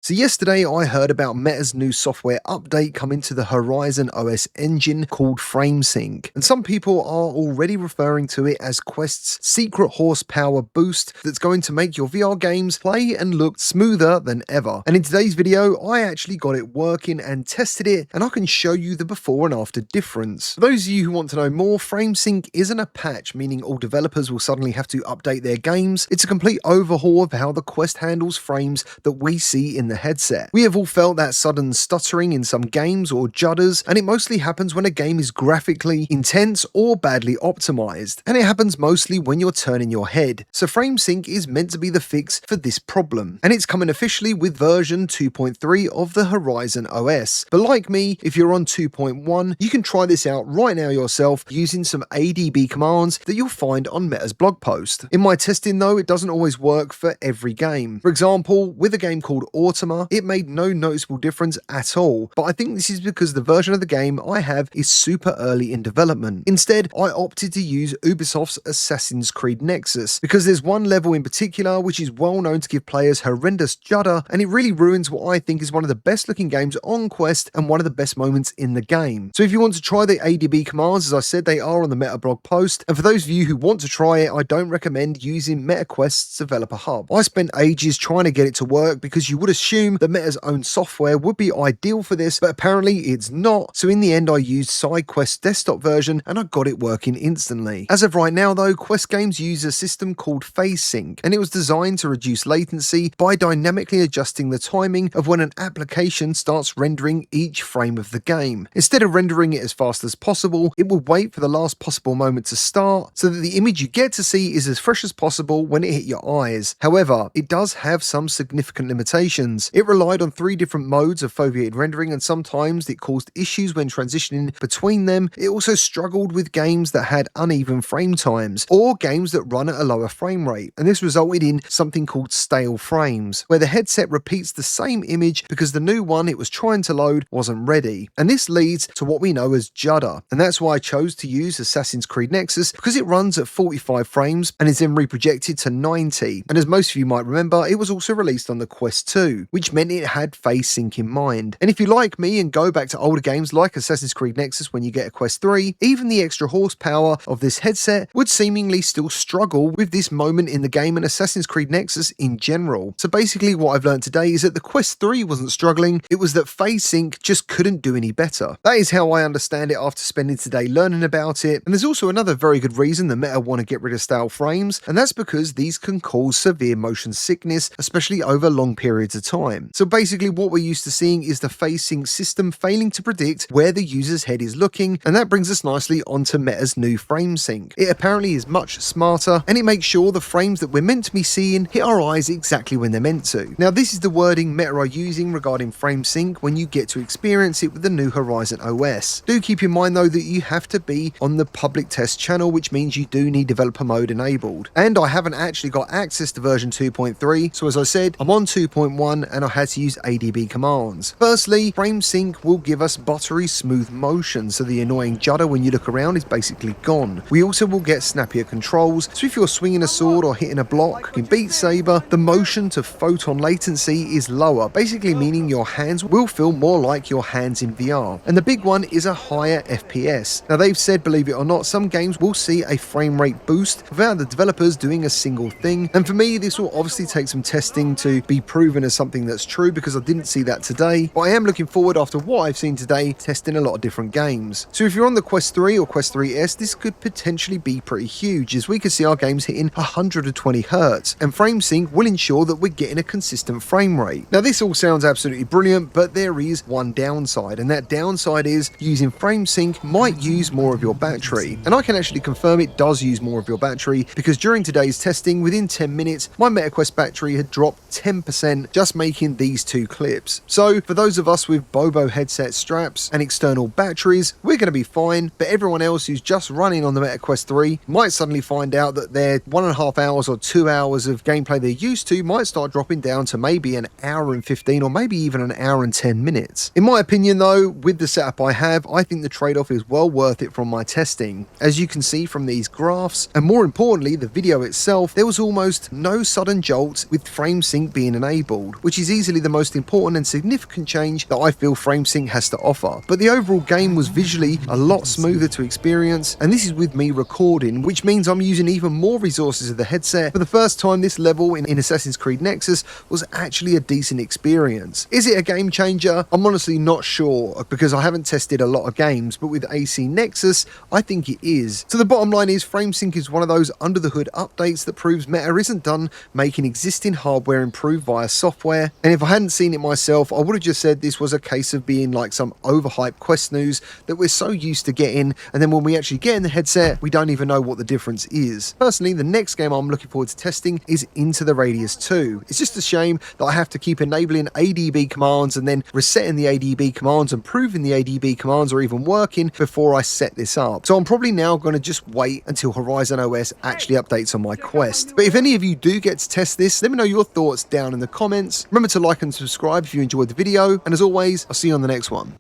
So yesterday I heard about Meta's new software update coming to the Horizon OS engine called FrameSync, and some people are already referring to it as Quest's secret horsepower boost that's going to make your VR games play and look smoother than ever. And in today's video I actually got it working and tested it, and I can show you the before and after difference. For those of you who want to know more, FrameSync isn't a patch meaning all developers will suddenly have to update their games. It's a complete overhaul of how the Quest handles frames that we see in the headset. We have all felt that sudden stuttering in some games or judders, and it mostly happens when a game is graphically intense or badly optimized, and it happens mostly when you're turning your head. So FrameSync is meant to be the fix for this problem, and it's coming officially with version 2.3 of the Horizon OS. But like me, if you're on 2.1, you can try this out right now yourself using some ADB commands that you'll find on Meta's blog post. In my testing though, it doesn't always work for every game. For example, with a game called it made no noticeable difference at all, but I think this is because the version of the game I have is super early in development. Instead, I opted to use Ubisoft's Assassins Creed Nexus, because there's one level in particular which is well known to give players horrendous judder, and it really ruins what I think is one of the best looking games on Quest and one of the best moments in the game. So if you want to try the ADB commands, as I said, they are on the Meta blog post, and for those of you who want to try it, I don't recommend using Meta Quest's developer hub. I spent ages trying to get it to work because you would assume that Meta's own software would be ideal for this, but apparently it's not. So in the end I used SideQuest's desktop version and I got it working instantly. As of right now though, Quest games use a system called PhaseSync, and it was designed to reduce latency by dynamically adjusting the timing of when an application starts rendering each frame of the game. Instead of rendering it as fast as possible, it will wait for the last possible moment to start so that the image you get to see is as fresh as possible when it hit your eyes. However, it does have some significant limitations. It relied on 3 different modes of foveated rendering, and sometimes it caused issues when transitioning between them. It also struggled with games that had uneven frame times or games that run at a lower frame rate, and this resulted in something called stale frames, where the headset repeats the same image because the new one it was trying to load wasn't ready. And this leads to what we know as judder, and that's why I chose to use Assassins Creed Nexus, because it runs at 45 frames and is then reprojected to 90. And as most of you might remember, it was also released on the Quest 2, which meant it had PhaseSync in mind. And if you like me and go back to older games like Assassins Creed Nexus when you get a Quest 3, even the extra horsepower of this headset would seemingly still struggle with this moment in the game and Assassins Creed Nexus in general. So basically what I've learned today is that the Quest 3 wasn't struggling, it was that PhaseSync just couldn't do any better. That is how I understand it after spending today learning about it. And there's also another very good reason the Meta want to get rid of stale frames, and that's because these can cause severe motion sickness, especially over long periods of time. So basically what we're used to seeing is the PhaseSync system failing to predict where the user's head is looking, and that brings us nicely onto Meta's new FrameSync. It apparently is much smarter, and it makes sure the frames that we're meant to be seeing hit our eyes exactly when they're meant to. Now this is the wording Meta are using regarding FrameSync when you get to experience it with the new Horizon OS. Do keep in mind though that you have to be on the public test channel, which means you do need developer mode enabled. And I haven't actually got access to version 2.3, so as I said, I'm on 2.1 and I had to use ADB commands. Firstly, FrameSync will give us buttery smooth motion, so the annoying judder when you look around is basically gone. We also will get snappier controls, so if you're swinging a sword or hitting a block in Beat Saber, the motion to photon latency is lower, basically meaning your hands will feel more like your hands in VR. And the big one is a higher FPS. Now they've said, believe it or not, some games will see a frame rate boost without the developers doing a single thing, and for me this will obviously take some testing to be proven as something that's true, because I didn't see that today, but I am looking forward, after what I've seen today, testing a lot of different games. So if you're on the Quest 3 or Quest 3S, this could potentially be pretty huge, as we could see our games hitting 120 Hz, and FrameSync will ensure that we're getting a consistent frame rate. Now this all sounds absolutely brilliant, but there is one downside, and that downside is using FrameSync might use more of your battery. And I can actually confirm it does use more of your battery, because during today's testing, within 10 minutes, my Meta Quest battery had dropped 10% just making these 2 clips. So for those of us with Bobo headset straps and external batteries, we're going to be fine, but everyone else who's just running on the Meta Quest 3 might suddenly find out that their 1.5 hours or 2 hours of gameplay they're used to might start dropping down to maybe an hour and 15 or maybe even an hour and 10 minutes. In my opinion though, with the setup I have, I think the trade-off is well worth it from my testing. As you can see from these graphs, and more importantly the video itself, there was almost no sudden jolts with FrameSync being enabled, which which is easily the most important and significant change that I feel FrameSync has to offer. But the overall game was visually a lot smoother to experience, and this is with me recording, which means I'm using even more resources of the headset. For the first time, this level in Assassins Creed Nexus was actually a decent experience. Is it a game changer? I'm honestly not sure, because I haven't tested a lot of games, but with AC Nexus, I think it is. So the bottom line is, FrameSync is one of those under the hood updates that proves Meta isn't done making existing hardware improve via software. And if I hadn't seen it myself, I would have just said this was a case of being like some overhyped Quest news that we're so used to getting, and then when we actually get in the headset, we don't even know what the difference is. Personally, the next game I'm looking forward to testing is Into the Radius 2. It's just a shame that I have to keep enabling ADB commands and then resetting the ADB commands and proving the ADB commands are even working before I set this up. So I'm probably now going to just wait until Horizon OS actually updates on my Quest. But if any of you do get to test this, let me know your thoughts down in the comments. Remember to like and subscribe if you enjoyed the video, and as always, I'll see you on the next one.